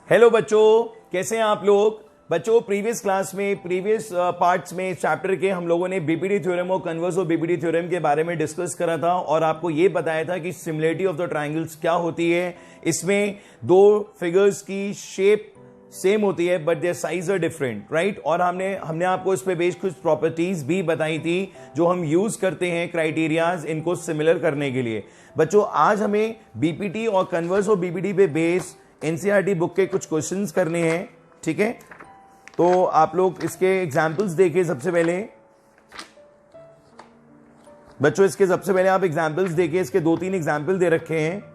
Hello बच्चों, कैसे हैं आप लोग। बच्चों, प्रीवियस क्लास में प्रीवियस पार्ट्स में चैप्टर के हम लोगों ने बीपीडी थ्योरम और कन्वर्स ऑफ बीपीडी थ्योरम के बारे में डिस्कस करा था और आपको यह बताया था कि सिमिलरिटी ऑफ द ट्रायंगल्स क्या होती है। इसमें दो फिगर्स की शेप सेम होती है but their size are different, right. और हमने आपको इस पे बेस्ड कुछ प्रॉपर्टीज भी बताई थी जो हम यूज करते हैं क्राइटेरियाज इनको सिमिलर करने के लिए। बच्चों, आज हमें बीपीटी और कन्वर्स ऑफ बीपीडी पे बेस्ड एनसीईआरटी बुक के कुछ क्वेश्चंस करने हैं, ठीक है। तो आप लोग इसके एग्जाम्पल्स देखिए। सबसे पहले बच्चों, इसके सबसे पहले आप एग्जाम्पल्स देखिए। इसके 2-3 एग्जाम्पल दे रखे हैं।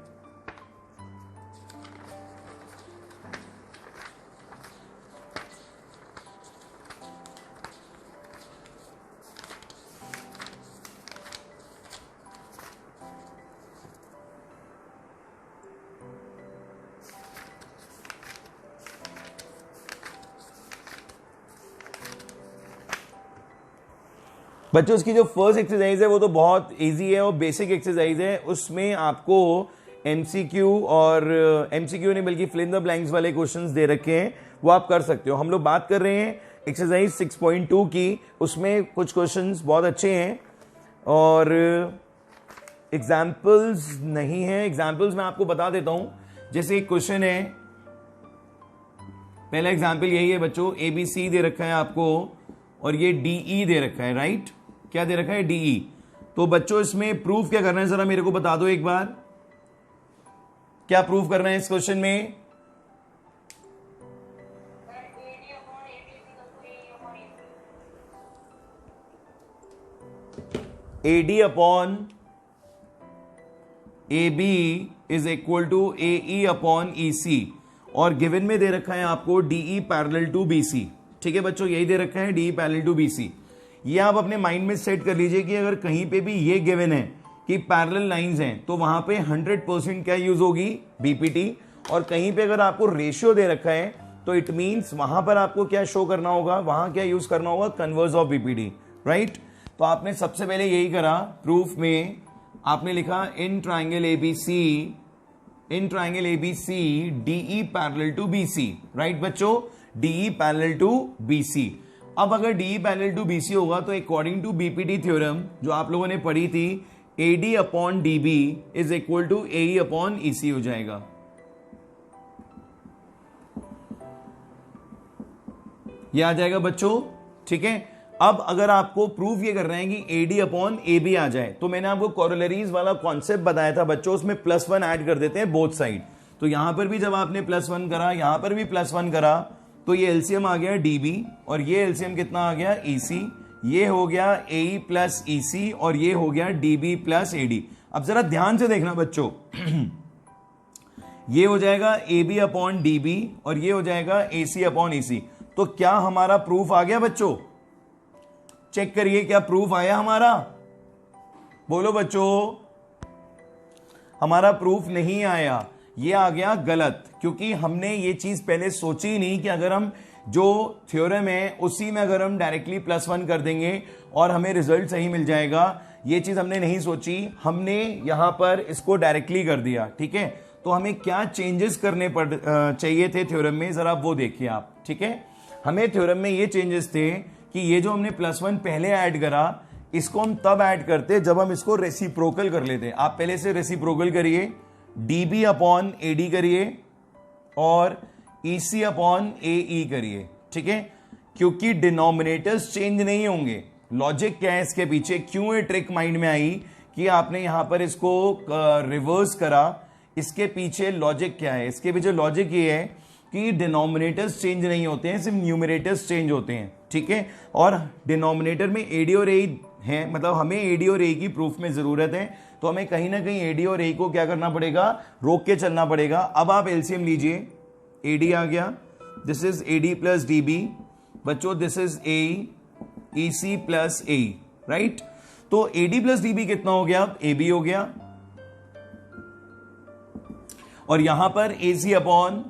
बच्चों, इसकी जो फर्स्ट एक्सरसाइज है वो तो बहुत इजी है और बेसिक एक्सरसाइज है। उसमें आपको एमसीक्यू और एमसीक्यू नहीं बल्कि फिल इन द ब्लैंक्स वाले क्वेश्चंस दे रखे हैं, वो आप कर सकते हो। हम लोग बात कर रहे हैं एक्सरसाइज 6.2 की। उसमें कुछ क्वेश्चंस बहुत अच्छे हैं और एग्जाम्पल्स नहीं है। एग्जाम्पल्स मैं आपको बता देता हूं। जैसे एक क्वेश्चन है, पहला एग्जाम्पल यही है बच्चों, एबीसी दे रखा है आपको और ये डीई दे रखा है, राइट। क्या दे रखा है? डीई। तो बच्चों, इसमें प्रूफ क्या करना है जरा मेरे को बता दो एक बार। क्या प्रूफ करना है इस क्वेश्चन में? AD upon AB is equal to AE upon EC और गिवन में दे रखा है आपको DE पैरेलल टू BC। ठीक है बच्चों, यही दे रखा है DE पैरेलल टू BC। ये आप अपने माइंड में सेट कर लीजिए कि अगर कहीं पे भी ये गिवन है कि पैरेलल लाइंस हैं तो वहां पे 100% क्या यूज होगी? बीपीटी। और कहीं पे अगर आपको रेशियो दे रखा है तो इट मींस वहां पर आपको क्या शो करना होगा? वहां क्या यूज करना होगा? Converse of BPT, right. तो आपने सबसे पहले यही करा। प्रूफ में आपने लिखा in triangle ABC DE parallel to BC, right बच्चों। DE parallel to BC। अब अगर DE पैरेलल टू BC होगा तो अकॉर्डिंग टू बीपीटी थ्योरम जो आप लोगों ने पढ़ी थी, AD upon DB is equal to AE upon EC हो जाएगा। ये आ जाएगा बच्चों, ठीक है। अब अगर आपको प्रूफ ये करना है कि AD अपॉन AB आ जाए तो मैंने आपको कोरोलरीज वाला कॉन्सेप्ट बताया था बच्चों, उसमें +1 ऐड कर देते हैं बोथ साइड। तो यहां पर भी जब आपने +1 करा, यहां पर भी +1 करा, तो ये एलसीएम आ गया DB और ये एलसीएम कितना आ गया? EC। ये हो गया AE प्लस EC और ये हो गया DB प्लस AD। अब जरा ध्यान से देखना बच्चों, ये हो जाएगा AB अपॉन DB और ये हो जाएगा AC अपॉन EC। तो क्या हमारा प्रूफ आ गया बच्चों? चेक करिए, क्या प्रूफ आया हमारा? बोलो बच्चों। हमारा प्रूफ नहीं आया, ये आ गया गलत, क्योंकि हमने ये चीज पहले सोची ही नहीं कि अगर हम जो थ्योरम है उसी में अगर हम डायरेक्टली +1 कर देंगे और हमें रिजल्ट सही मिल जाएगा। ये चीज हमने नहीं सोची, हमने यहां पर इसको डायरेक्टली कर दिया, ठीक है। तो हमें क्या चेंजेस करने चाहिए थे थ्योरम में, जरा वो देखिए आप, ठीक है। हमें थ्योरम में ये चेंजेस थे कि ये जो हमने +1 पहले ऐड करा, इसको हम तब ऐड करते जब हम इसको रेसिप्रोकल कर लेते। आप पहले से रेसिप्रोकल करिए, DB अपॉन AD करिए और EC अपॉन AE करिए, ठीक है। क्योंकि डिनोमिनेटर्स चेंज नहीं होंगे। लॉजिक क्या है इसके पीछे, क्यों ये ट्रिक माइंड में आई कि आपने यहां पर इसको रिवर्स करा? इसके पीछे लॉजिक क्या है? इसके पीछे लॉजिक ये है कि डिनोमिनेटर्स चेंज नहीं होते हैं, सिर्फ न्यूमरेटर्स चेंज होते हैं, ठीक है। और डिनोमिनेटर में AD और AE है, मतलब हमें AD और AE की प्रूफ में जरूरत है, तो हमें कहीं ना कहीं AD और AE को क्या करना पड़ेगा? रोक के चलना पड़ेगा। अब आप एलसीएम लीजिए, AD आ गया, this is AD plus DB बच्चों, this is AE, EC plus AE, right. तो AD प्लस DB कितना हो गया? AB हो गया और यहां पर AC अपॉन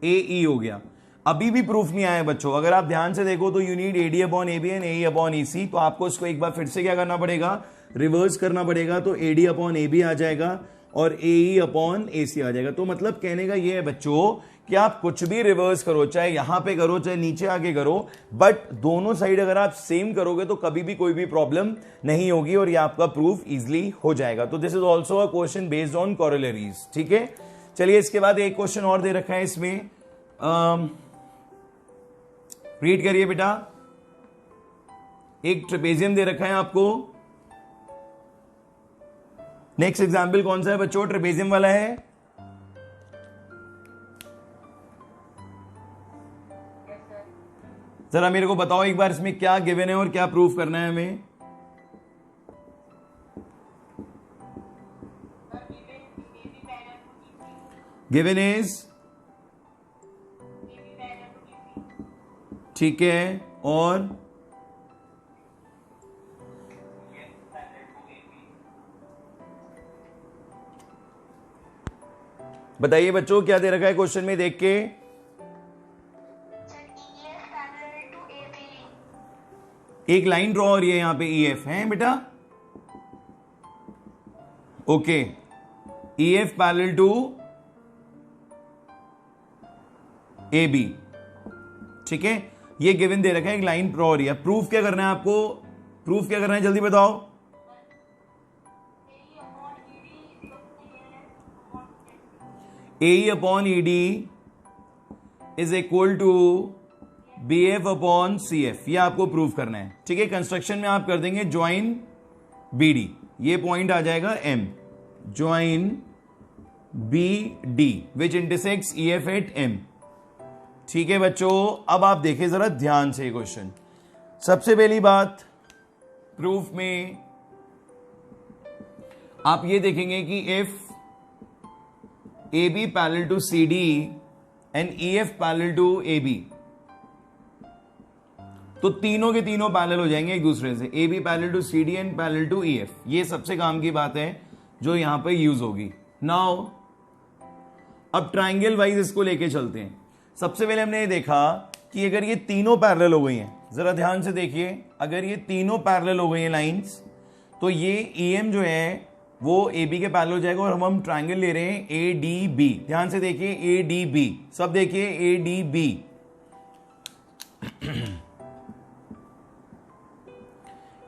AE हो गया। अभी भी प्रूफ नहीं आया बच्चों। अगर आप ध्यान से देखो तो you need AD upon AB and AE upon EC। तो आपको इसको एक बार फिर से क्या करना पड़ेगा? रिवर्स करना पड़ेगा। तो AD अपॉन AB आ जाएगा और AE अपॉन AC आ जाएगा। तो मतलब कहने का ये है बच्चों कि आप कुछ भी रिवर्स करो, चाहे यहां पे करो चाहे नीचे आके करो, बट दोनों साइड अगर आप सेम करोगे तो कभी भी कोई भी प्रॉब्लम नहीं होगी और ये आपका प्रूफ इजिली हो जाएगा। तो this is also a question based on corollaries. ठीक है, चलिए इसके बाद एक क्वेश्चन और दे रखा है इसमें, रीड करिए बेटा। एक ट्रेपेजियम दे रखा है आपको। नेक्स्ट एग्जाम्पल कौन सा है बच्चों? ट्रेपेजियम वाला है। जरा मेरे को बताओ एक बार इसमें क्या गिवन है और क्या प्रूफ करना है हमें। गिवन इज, ठीक है, और बताइए बच्चों क्या दे रखा है क्वेश्चन में देख के। एक लाइन ड्रॉ हो रही है यहां पे, EF है बेटा। Okay, EF parallel to AB, ठीक है, ये गिवन दे रखा है, एक लाइन ड्रॉ हो रही है। प्रूफ क्या करना है आपको? प्रूफ क्या करना है जल्दी बताओ। AE upon ED is equal to BF upon CF, ये आपको प्रूव करना है। ठीक है, कंस्ट्रक्शन में आप कर देंगे ज्वाइन BD, ये पॉइंट आ जाएगा M, ज्वाइन BD विच इंटरसेक्ट्स EF एट M। ठीक है बच्चों, अब आप देखें जरा ध्यान से क्वेश्चन। सबसे पहली बात, प्रूफ में आप ये देखेंगे कि if AB parallel to CD and EF parallel to AB, तो तीनों के तीनों पैरेलल हो जाएंगे एक दूसरे से। AB parallel to CD and parallel to EF, ये सबसे काम की बात है जो यहां पर यूज होगी। नाउ अब ट्राइंगल वाइज इसको लेके चलते हैं। सबसे पहले हमने ये देखा कि अगर ये तीनों पैरेलल हो गई हैं, जरा ध्यान से देखिए, अगर ये तीनों पैरेलल हो गई हैं लाइंस, तो ये EM जो है वो AB के पैरेलल हो जाएगा और हम ट्राइंगल ले रहे हैं ADB। ध्यान से देखिए, ADB, सब देखिए ADB।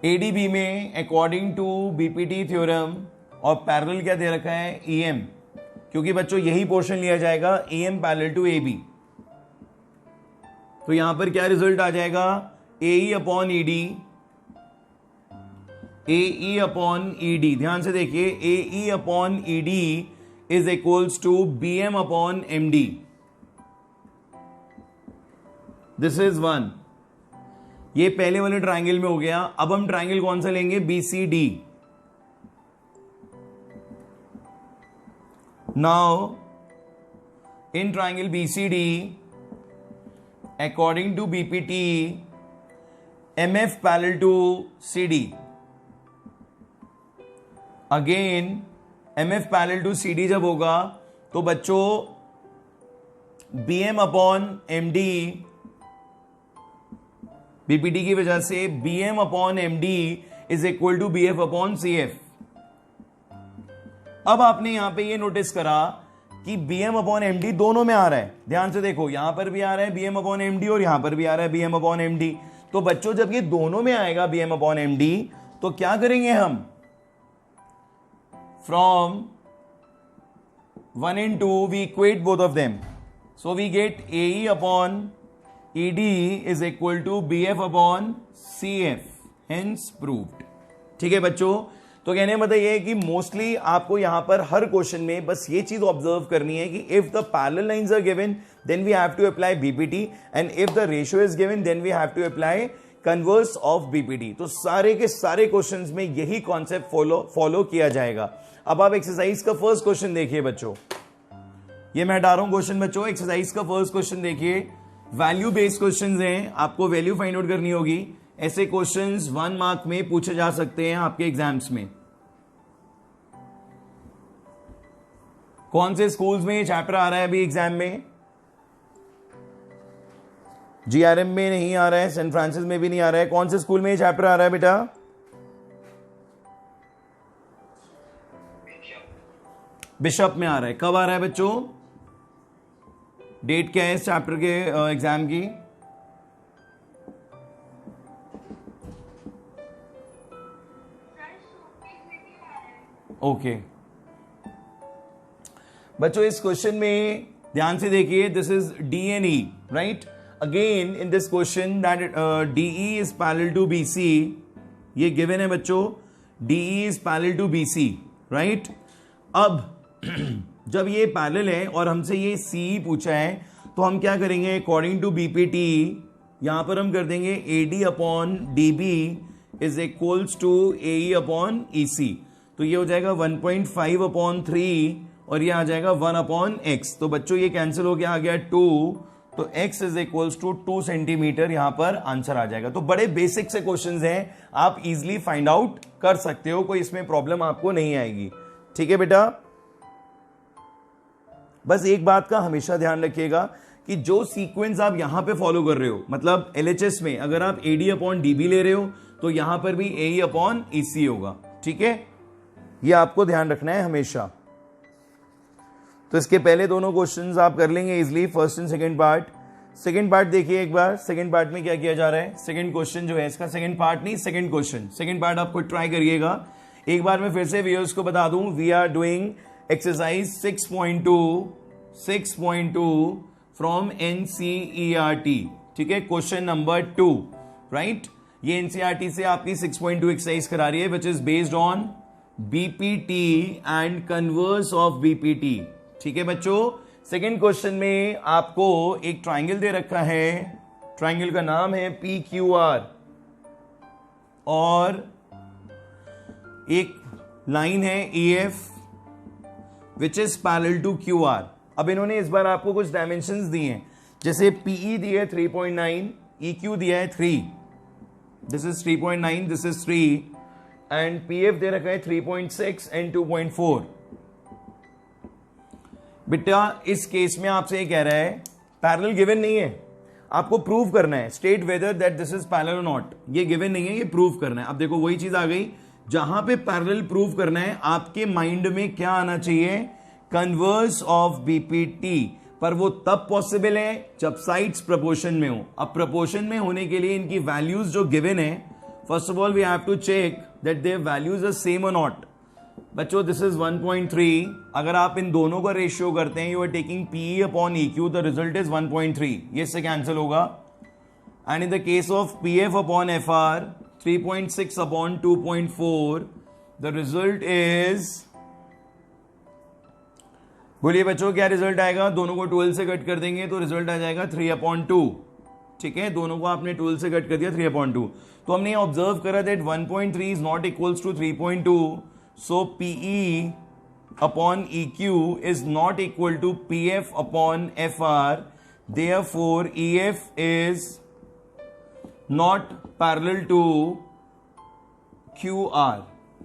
ADB में अकॉर्डिंग टू BPT थ्योरम और पैरेलल क्या दे रखा है? EM, क्योंकि बच्चों यही पोर्शन लिया जाएगा EM पैरेलल टू AB। तो यहां पर क्या रिजल्ट आ जाएगा? AE upon ED, AE upon ED, ध्यान से देखिए, AE upon ED is equals to BM upon MD। This is one, ये पहले वाले ट्राइंगल में हो गया। अब हम ट्राइंगल कौन सा लेंगे? BCD। Now in triangle BCD according to BPT MF parallel to CD, again MF parallel to CD जब होगा तो बच्चों BM अपॉन MD, BPT की वजह से BM upon MD is equal to BF upon CF। अब आपने यहां पे ये नोटिस करा कि BM अपॉन MD दोनों में आ रहा है। ध्यान से देखो, यहां पर भी आ रहा है BM अपॉन MD और यहां पर भी आ रहा है BM अपॉन MD। तो बच्चों जब ये दोनों में आएगा BM अपॉन MD, तो क्या करेंगे हम? From 1 and 2 we equate both of them, so we get AE upon ED is equal to BF upon CF, hence proved। ठीक है बच्चों, तो कहने का मतलब ये है कि मोस्टली आपको यहां पर हर क्वेश्चन में बस ये चीज ऑब्जर्व करनी है कि if the parallel lines are given then we have to apply BPT and if the ratio is given then we have to apply converse of BPT। तो सारे के सारे क्वेश्चंस में यही कॉन्सेप्ट फॉलो किया जाएगा। अब आप एक्सरसाइज का फर्स्ट क्वेश्चन देखिए बच्चों, ये मैं हटा रहा हूं क्वेश्चन बच्चों। एक्सरसाइज का फर्स्ट क्वेश्चन देखिए, वैल्यू बेस्ड क्वेश्चंस हैं, आपको वैल्यू फाइंड आउट करनी होगी। ऐसे क्वेश्चंस 1 मार्क में पूछे जा सकते हैं आपके एग्जाम्स में। कौन से स्कूल्स में ये चैप्टर आ रहा है अभी एग्जाम में? GRM में नहीं आ रहा है, सेंट फ्रांसिस में भी नहीं आ रहा है। कौन से स्कूल में ये चैप्टर आ रहा है बेटा? बिशप में आ रहा है। कब आ रहा है बच्चों? डेट क्या है इस चैप्टर के एग्जाम की? ओके बच्चों, इस क्वेश्चन में ध्यान से देखिए, this is D N E, right? Again in this question that DE is parallel to BC, ये गिवन है बच्चों, DE is parallel to BC, right? अब जब ये पैरेलल है और हमसे ये सी पूछा है, तो हम क्या करेंगे? अकॉर्डिंग टू बीपीटी यहां पर हम कर देंगे AD upon DB is equals to AE upon EC. तो ये हो जाएगा 1.5 अपॉन 3 और ये आ जाएगा 1 अपॉन एक्स। तो बच्चों ये कैंसिल हो गया, आ गया 2, तो x is equals to 2 centimetre यहां पर आंसर आ जाएगा। तो बड़े बेसिक से क्वेश्चंस हैं, आप इजीली फाइंड आउट कर सकते हो, कोई इसमें प्रॉब्लम आपको नहीं आएगी। ठीक है बेटा, बस एक बात का हमेशा ध्यान रखिएगा कि जो सीक्वेंस आप यहां पे फॉलो कर रहे हो, मतलब एलएचएस में अगर आप एडी अपॉन डीबी ले रहे हो तो यहां पर भी एई अपॉन ईसी होगा। ठीक है, ये आपको ध्यान रखना है हमेशा। तो इसके पहले दोनों क्वेश्चंस आप कर लेंगे easily, first and second part. Second part देखिए एक बार, सेकंड पार्ट में क्या किया जा रहा है। सेकंड क्वेश्चन जो है इसका, सेकंड पार्ट नहीं सेकंड क्वेश्चन, सेकंड पार्ट आपको ट्राई करिएगा। एक बार मैं फिर से व्यूअर्स को बता दूं, we are doing exercise 6.2 from NCERT. ठीक है, क्वेश्चन नंबर 2, राइट? ये एनसीईआरटी से आपकी 6.2 एक्सरसाइज करा रही है, which is based on BPT and converse of BPT. ठीक है बच्चों, सेकंड क्वेश्चन में आपको एक ट्राइंगल दे रखा है, ट्राइंगल का नाम है पी क्यू आर, और एक लाइन है E F which is parallel to Q R. अब इन्होंने इस बार आपको कुछ डायमेंशंस दिए हैं, जैसे पीई दिया है 3.9, ई क्यू दिया है 3, this is 3.9, this is 3, and PF दे रखा है 3.6 एंड 2.4। बेटा इस केस में आपसे ये कह रहा है पैरेलल गिवन नहीं है, आपको प्रूव करना है, state whether that this is parallel और नॉट। ये गिवन नहीं है, ये प्रूव करना है। अब देखो वही चीज आ गई, जहां पे पैरेलल प्रूव करना है आपके माइंड में क्या आना चाहिए? Converse of BPT. पर वो तब पॉसिबल है जब साइड्स प्रोपोर्शन में हो। अब प्रोपोर्शन में होने के लिए इनकी वैल्यूज जो गिवन है, first of all we have to check that their values are same और नॉट। बच्चों दिस इज 1.3, अगर आप इन दोनों का रेशियो करते हैं, you are taking P upon E Q, the result is 1.3, ये इससे कैंसिल होगा। And in the case of P F upon F R 3.6 upon 2.4, the result is, बोलिए बच्चों क्या रिजल्ट आएगा? दोनों को 12 से कट कर देंगे तो रिजल्ट आ जाएगा 3/2। ठीक है, दोनों को आपने 12 से कट कर दिया, 3/2। तो हमने ऑब्जर्व करा that 1.3 is not equals to 3.2, so PE upon EQ is not equal to PF upon FR, therefore EF is not parallel to QR।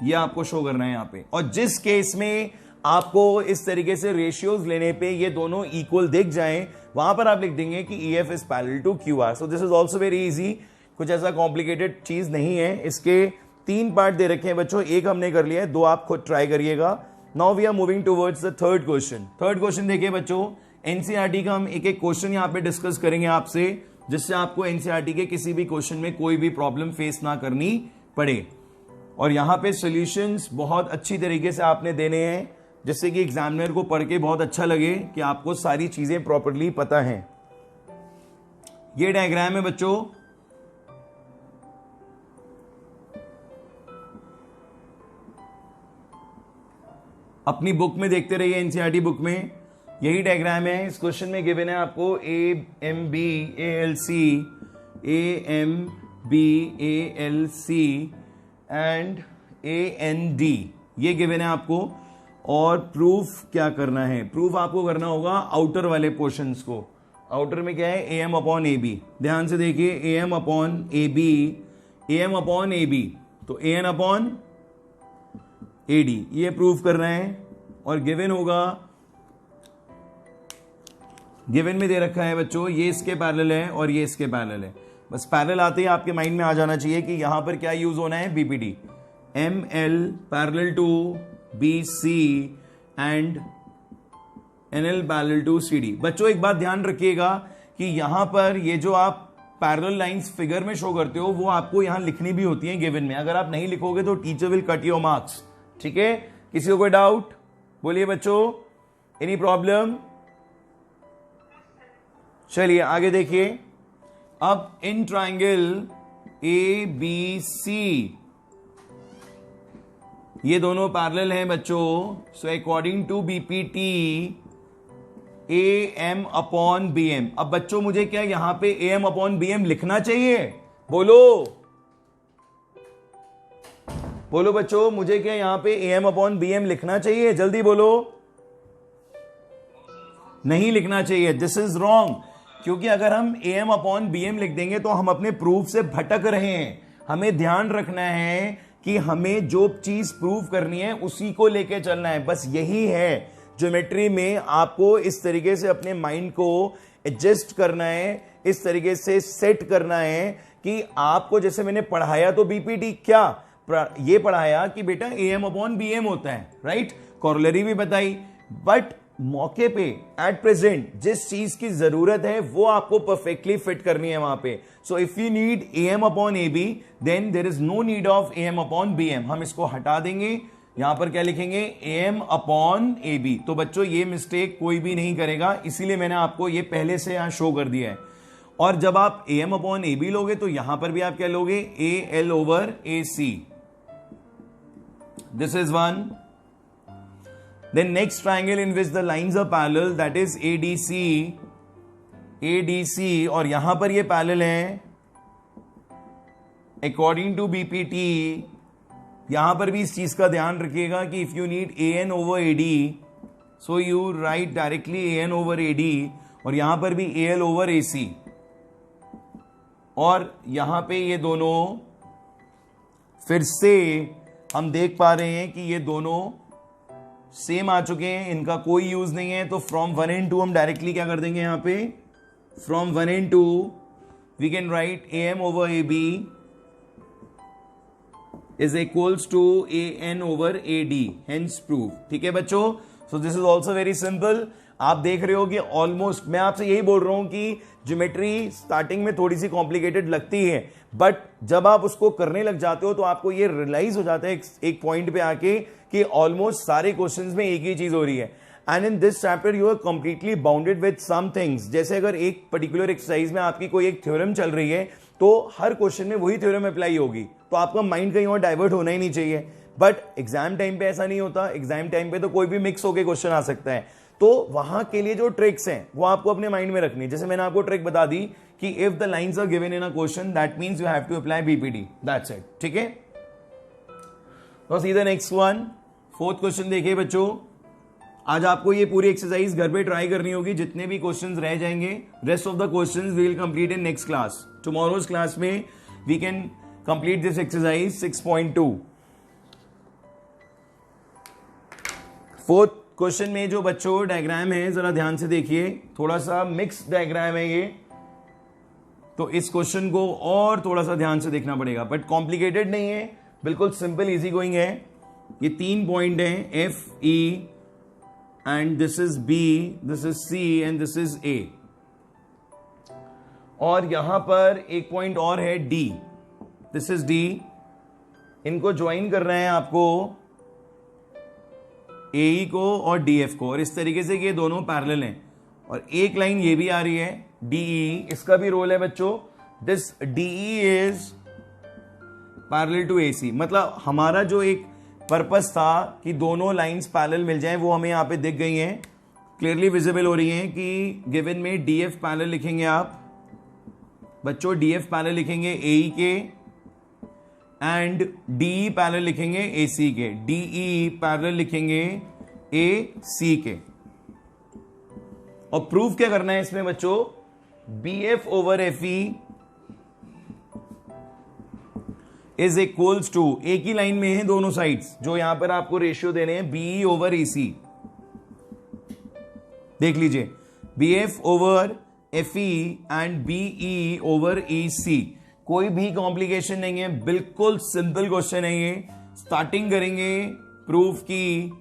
ये आपको शो करना है यहां पे। और जिस केस में आपको इस तरीके से रेशियोज लेने पे ये दोनों इक्वल दिख जाएं, वहां पर आप लिख देंगे कि EF is parallel to QR। so this is also very easy, कुछ ऐसा कॉम्प्लिकेटेड चीज नहीं है। इसके 3 पार्ट दे रखे हैं बच्चों, एक हमने कर लिया है, 2 आप खुद ट्राई करिएगा। Now we are moving towards the third question. Third question देखिए बच्चों, एनसीईआरटी का हम एक एक क्वेश्चन यहां पे डिस्कस करेंगे आपसे, जिससे आपको एनसीईआरटी के किसी भी क्वेश्चन में कोई भी प्रॉब्लम फेस ना करनी पड़े। और यहां पे सॉल्यूशंस बहुत अच्छी तरीके से आपने देने हैं, जिससे कि एग्जामिनर को पढ़ के बहुत अच्छा लगे कि आपको सारी चीजें प्रॉपरली पता है। ये डायग्राम है बच्चों, अपनी बुक में देखते रहिए, एनसीईआरटी बुक में यही डायग्राम है। इस क्वेश्चन में गिवन है आपको AMB ALC एंड AND, ये गिवन है आपको। और प्रूफ क्या करना है? प्रूफ आपको करना होगा आउटर वाले पोर्शंस को। आउटर में क्या है? AM upon AB। ध्यान से देखिए, AM अपॉन AB, तो AN अपॉन AD, ये प्रूव कर रहे हैं। और गिवन होगा, गिवन में दे रखा है बच्चों, ये इसके पैरेलल है और ये इसके पैरेलल है। बस पैरेलल आते ही आपके माइंड में आ जाना चाहिए कि यहां पर क्या यूज होना है? BPT, ML parallel to BC and NL parallel to CD। बच्चों एक बात ध्यान रखिएगा कि यहां पर ये जो आप पैरेलल लाइंस फिगर में शो करते हो वो आपको यहां लिखनी भी होती है गिवन में। अगर आप नहीं लिखोगे तो teacher will cut your marks. ठीक है, किसी को कोई डाउट? बोलिए बच्चों, एनी प्रॉब्लम? चलिए आगे देखिए। अब इन ट्राइंगल ABC ये दोनों पैरेलल हैं बच्चों। So according to BPT AM upon BM। अब बच्चों मुझे क्या यहां पे AM अपॉन BM लिखना चाहिए? बोलो बोलो बच्चों, मुझे क्या यहां पे AM अपॉन BM लिखना चाहिए? जल्दी बोलो। नहीं लिखना चाहिए, दिस इज रॉन्ग। क्योंकि अगर हम AM अपॉन BM लिख देंगे तो हम अपने प्रूफ से भटक रहे हैं। हमें ध्यान रखना है कि हमें जो चीज प्रूव करनी है उसी को लेके चलना है। बस यही है ज्योमेट्री में, आपको इस तरीके से अपने माइंड को एडजस्ट करना है, इस तरीके से सेट करना है कि आपको, जैसे मैंने पढ़ाया तो BPT क्या ये पढ़ाया कि बेटा AM अपॉन BM होता है, राइट? कॉरोलरी भी बताई, बट मौके पे एट प्रेजेंट जिस चीज की जरूरत है वो आपको परफेक्टली फिट करनी है वहां पे। So if you need AM upon AB then there is no need of AM upon BM। हम इसको हटा देंगे, यहां पर क्या लिखेंगे? AM upon AB। तो बच्चों ये मिस्टेक कोई भी नहीं करेगा, इसीलिए मैंने आपको ये पहले से यहां शो कर दिया है। और जब आप AM अपॉन AB लोगे तो यहां पर भी आप क्या लोगे? AL over AC। This is one. Then next triangle in which the lines are parallel, that is ADC, और यहां पर ये पैरेलल है अकॉर्डिंग टू BPT। यहां पर भी इस चीज का ध्यान रखिएगा कि if you need AN over AD so you right directly AN over AD, और यहां पर भी AL ओवर AC। और यहां पे ये दोनों फिर से हम देख पा रहे हैं कि ये दोनों सेम आ चुके हैं, इनका कोई यूज नहीं है। तो फ्रॉम 1 and 2 हम डायरेक्टली क्या कर देंगे? यहां पे from 1 and 2 we can write AM over AB is equals to AN over AD, hence prove. ठीक है बच्चों, so this is also very simple. आप देख रहे हो कि ऑलमोस्ट, मैं आपसे यही बोल रहा हूं कि ज्योमेट्री स्टार्टिंग में थोड़ी सी कॉम्प्लिकेटेड लगती है, बट जब आप उसको करने लग जाते हो तो आपको ये रियलाइज हो जाता है एक पॉइंट पे आके कि ऑलमोस्ट सारे क्वेश्चंस में एक ही चीज हो रही है। And in this chapter you are completely bounded with some things. जैसे अगर एक पर्टिकुलर एक्सरसाइज में आपकी कोई एक थ्योरम चल रही है तो हर क्वेश्चन में वही थ्योरम अप्लाई होगी, तो आपका माइंड कहीं और डाइवर्ट होना ही नहीं चाहिए। बट एग्जाम टाइम पे ऐसा नहीं होता। एग्जाम टाइम पे तो कोई भी मिक्स होकर क्वेश्चन आ सकता है। तो वहां के लिए जो ट्रिक्स हैं वो आपको अपने माइंड में रखनी है। जैसे मैंने आपको ट्रिक बता दी कि if the lines are given in a question that means you have to apply BPT, that's it. ठीक है, तो सीधा नेक्स्ट वन, फोर्थ क्वेश्चन देखिए बच्चों। आज आपको ये पूरी एक्सरसाइज घर पे ट्राई करनी होगी। जितने भी क्वेश्चंस रह जाएंगे, rest of the questions we will complete in next class. Tomorrow's class में we can complete this exercise 6.2। Fourth question में जो बच्चों डायग्राम है जरा ध्यान से देखिए, थोड़ा सा मिक्स डायग्राम है ये, तो इस क्वेश्चन को और थोड़ा सा ध्यान से देखना पड़ेगा। बट कॉम्प्लिकेटेड नहीं है, बिल्कुल सिंपल इजी गोइंग है। ये 3 पॉइंट हैं, F, E and this is B, this is C and this is A। और यहां पर एक पॉइंट और है D, दिस इज D। इनको ज्वाइन करना है आपको AE को और DF को, और इस तरीके से कि ये दोनों पैरेलल हैं। और एक लाइन ये भी आ रही है DE, इसका भी रोल है बच्चों। This DE is parallel to AC। मतलब हमारा जो एक पर्पस था कि दोनों लाइंस पैरेलल मिल जाएं, वो हमें यहां पे दिख गई हैं, क्लियरली विजिबल हो रही हैं कि गिवन में DF पैरेलल लिखेंगे आप बच्चों, DF पैरेलल लिखेंगे AE के, एंड DE पैरेलल लिखेंगे AC के, DE पैरेलल लिखेंगे AC के। और प्रूफ क्या करना है इसमें बच्चों? BF over FE is equals to, एक ही लाइन में है दोनों साइड्स, जो यहां पर आपको रेशियो देने हैं BE ओवर EC। देख लीजिए, BF over FE and BE over EC। कोई भी कॉम्प्लिकेशन नहीं है, बिल्कुल सिंपल क्वेश्चन है ये। स्टार्टिंग करेंगे प्रूफ की,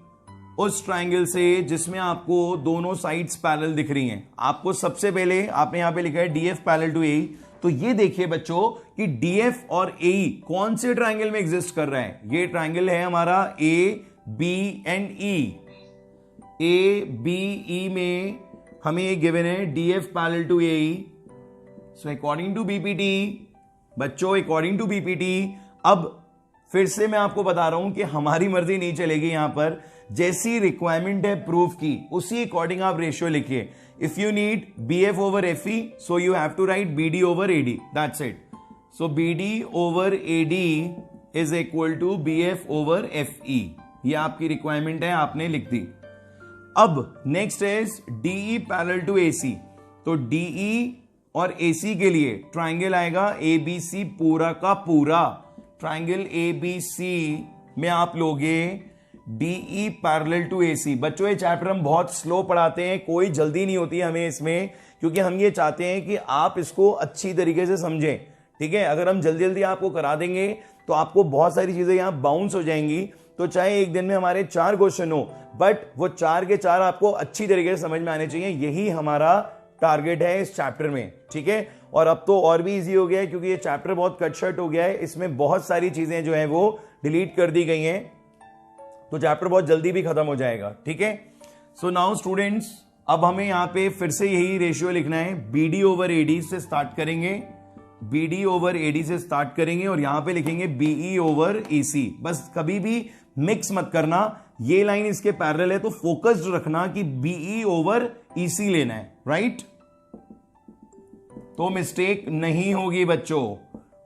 उस ट्राइंगल से जिसमें आपको दोनों साइड्स पैरेलल दिख रही हैं। आपको सबसे पहले आपने यहां पे लिखा है डीएफ पैरेलल टू एई, तो ये देखिए बच्चों कि डीएफ और एई कौन से ट्राइंगल में एग्जिस्ट कर रहा है। ये ट्राइंगल है हमारा A B and E. A B E में हमें ये गिवन है DF parallel to AE. So according to BPT बच्चों, अकॉर्डिंग टू बीपीटी, अब फिर से मैं आपको बता रहा हूं कि हमारी मर्जी नहीं चलेगी। यहां पर जैसी रिक्वायरमेंट है प्रूफ की उसी अकॉर्डिंग आप रेशियो लिखिए। If you need BF over FE, so you have to write BD over AD, that's it. So BD over AD is equal to BF over FE. ये आपकी रिक्वायरमेंट है, आपने लिख दी। अब next is DE parallel to AC. तो DE और AC के लिए ट्राइंगल आएगा एबीसी पूरा का पूरा। ट्राइंगल एबीसी में आप लोगे डीई पैरेलल टू एसी। बच्चों ये चैप्टर हम बहुत स्लो पढ़ाते हैं, कोई जल्दी नहीं होती है हमें इसमें, क्योंकि हम ये चाहते हैं कि आप इसको अच्छी तरीके से समझें। ठीक है, अगर हम जल्दी जल्दी आपको करा देंगे तो आपको बहुत सारी चीजें यहां बाउंस हो जाएंगी। तो चाहे एक दिन में हमारे 4 क्वेश्चन हो, बट वो 4 के 4 आपको अच्छी तरीके से समझ में आने चाहिए। यही हमारा टारगेट है इस चैप्टर में। ठीक है, और अब तो और भी इजी हो गया है क्योंकि ये चैप्टर बहुत कट शर्ट हो गया है। इसमें बहुत सारी चीजें जो है वो डिलीट कर दी गई हैं, तो चैप्टर बहुत जल्दी भी खत्म हो जाएगा। ठीक है, सो नाउ स्टूडेंट्स, अब हमें यहां पे फिर से यही रेशियो लिखना है। बीडी ओवर एडी से स्टार्ट करेंगे, बीडी ओवर एडी से स्टार्ट करेंगे और यहां पे लिखेंगे बीई ओवर ईसी। बस कभी भी मिक्स मत करना, ये लाइन इसके पैरेलल है तो फोकस्ड रखना कि बीई ओवर ईसी लेना है, राइट? तो मिस्टेक नहीं होगी बच्चों।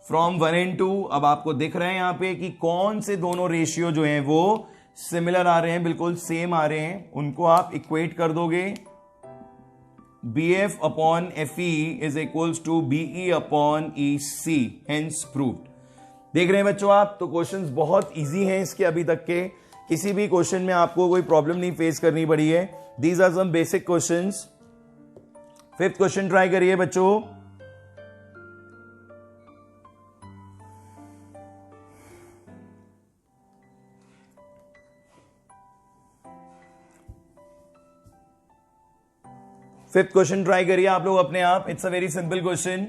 फ्रॉम 1 and 2 अब आपको दिख रहा है यहां पे कि कौन से दोनों रेशियो जो हैं वो सिमिलर आ रहे हैं, बिल्कुल सेम आ रहे हैं। उनको आप इक्वेट कर दोगे। BF upon FE is equals to BE upon EC, hence proved. देख रहे हैं बच्चों आप, तो क्वेश्चंस बहुत इजी हैं इसके अभी तक के। किसी भी क्वेश्चन में आपको कोई प्रॉब्लम नहीं फेस करनी पड़ी है। These are some basic questions. 5th question try करिए बच्चों। फिफ्थ क्वेश्चन ट्राई करिए आप लोग अपने आप। It's a very simple question.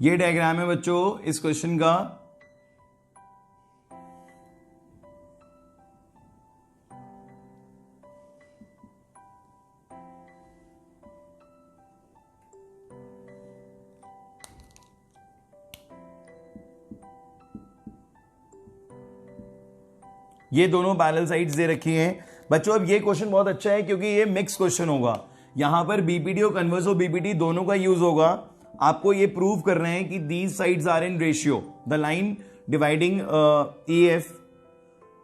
ये डायग्राम है बच्चों इस क्वेश्चन का। ये दोनों पैरेलल साइड्स दे रखी हैं बच्चों। अब ये क्वेश्चन बहुत अच्छा है क्योंकि ये मिक्स क्वेश्चन होगा। यहां पर बीपीटी और कन्वर्स ऑफ बीपीटी दोनों का यूज होगा। आपको ये प्रूव करना है कि these sides are in ratio. The line dividing EF,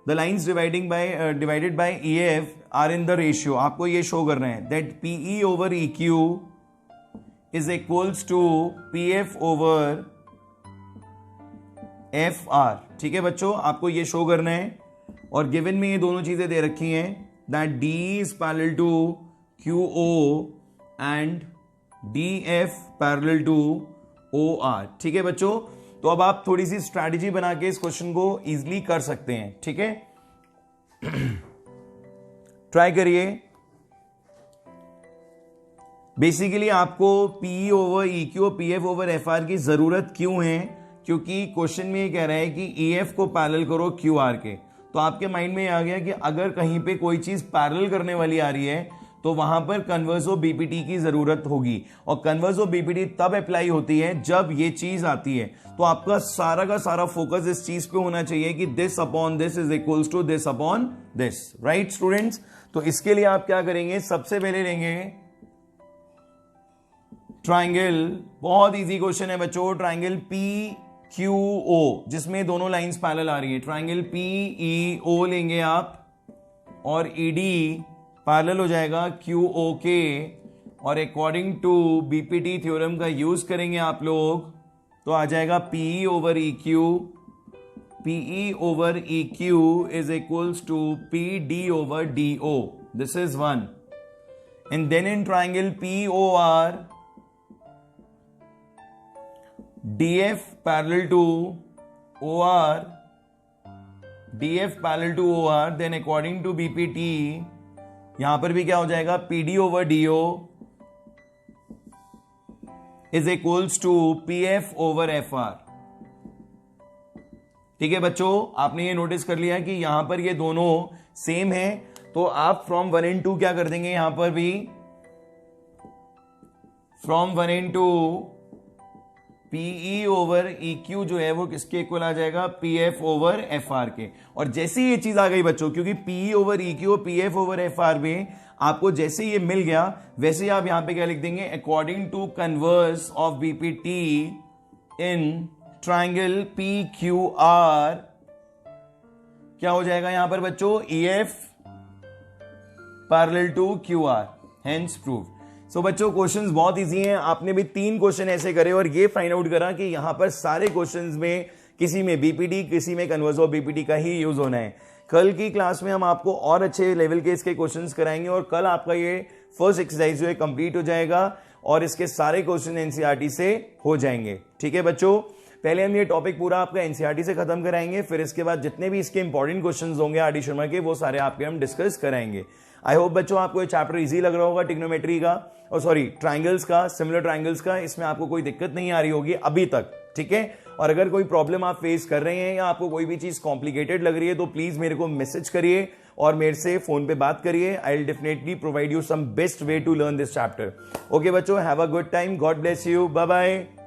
the lines divided by EF are in the ratio. आपको ये शो करना है that PE over EQ is equals to PF over FR। ठीक है बच्चों, आपको ये शो करना है। और गिवन में ये दोनों चीजें दे रखी हैं that D is parallel to QO and DF parallel to OR। ठीक है बच्चों, तो अब आप थोड़ी सी स्ट्रैटेजी बना के इस क्वेश्चन को इजीली कर सकते हैं। ठीक है, ट्राई करिए। बेसिकली आपको PE ओवर EQ और PF ओवर FR की जरूरत क्यों है? क्योंकि क्वेश्चन में ये कह रहा है कि EF को पैरेलल करो QR के। तो आपके माइंड में आ गया कि अगर कहीं पे कोई चीज पैरेलल करने वाली आ रही है तो वहां पर कन्वर्स ऑफ बीपीटी की जरूरत होगी। और कन्वर्स ऑफ बीपीटी तब अप्लाई होती है जब ये चीज आती है। तो आपका सारा का सारा फोकस इस चीज पे होना चाहिए कि this upon this is equals to this upon this, right students? तो इसके लिए आप क्या करेंगे, सबसे पहले लेंगे ट्राइंगल, बहुत इजी क्वेश्चन है बच्चों, ट्राइंगल पी क्यू ओ जिसमें दोनों लाइंस पैरेलल आ रही है, ट्राइंगल पी ई ओ लेंगे आप और ई डी पैरेलल हो जाएगा क्यू ओ के, और अकॉर्डिंग टू बीपीटी थ्योरम का यूज करेंगे आप लोग तो आ जाएगा PE over E Q, PE over E Q is equals to P D over D O, this is one. And then in triangle P O R DF parallel to OR, DF parallel to OR, then according to BPT यहां पर भी क्या हो जाएगा, PD over DO is equals to PF over FR. ठीक है बच्चों, आपने ये नोटिस कर लिया कि यहां पर ये दोनों सेम है, तो आप फ्रॉम 1 and 2 क्या कर देंगे, यहां पर भी from 1 and 2 PE over E Q जो है वो किसके इक्वल आ जाएगा, पीएफ ओवर एफ आर के. और जैसे ये चीज आ गई बच्चों, क्योंकि PE over E Q PF over F R में आपको जैसे ये मिल गया, वैसे ही आप यहां पे क्या लिख देंगे, according to converse of BPT in triangle P Q R क्या हो जाएगा यहां पर बच्चों, E F parallel to Q R, hence prove. So बच्चों क्वेश्चंस बहुत इजी हैं, आपने भी 3 क्वेश्चन ऐसे करे और ये फाइंड आउट करा कि यहां पर सारे क्वेश्चंस में किसी में बीपीटी किसी में कन्वर्स ऑफ बीपीटी का ही यूज होना है. कल की क्लास में हम आपको और अच्छे लेवल के इसके क्वेश्चंस कराएंगे और कल आपका ये फर्स्ट एक्सरसाइज जो है कंप्लीट हो जाएगा और इसके सारे क्वेश्चन एनसीईआरटी से हो जाएंगे. ठीक है बच्चों, पहले हम ये टॉपिक पूरा आपका एनसीईआरटी से खत्म कराएंगे, फिर इसके बाद जितने भी इसके इंपॉर्टेंट क्वेश्चंस होंगे आर डी शर्मा के वो सारे आपके हम डिस्कस कराएंगे. आई होप बच्चों आपको ये चैप्टर इजी लग रहा होगा, ट्रिग्नोमेट्री का और सॉरी ट्राइंगल्स का, सिमिलर ट्राइंगल्स का, इसमें आपको कोई दिक्कत नहीं आ रही होगी अभी तक. ठीक है, और अगर कोई प्रॉब्लम आप फेस कर रहे हैं या आपको कोई भी चीज कॉम्प्लिकेटेड लग रही है तो प्लीज मेरे को मैसेज करिए और मेरे से फोन पे बात करिए. I will definitely provide you some best way to learn this chapter. Okay बच्चों, have a good time, God bless you, bye bye.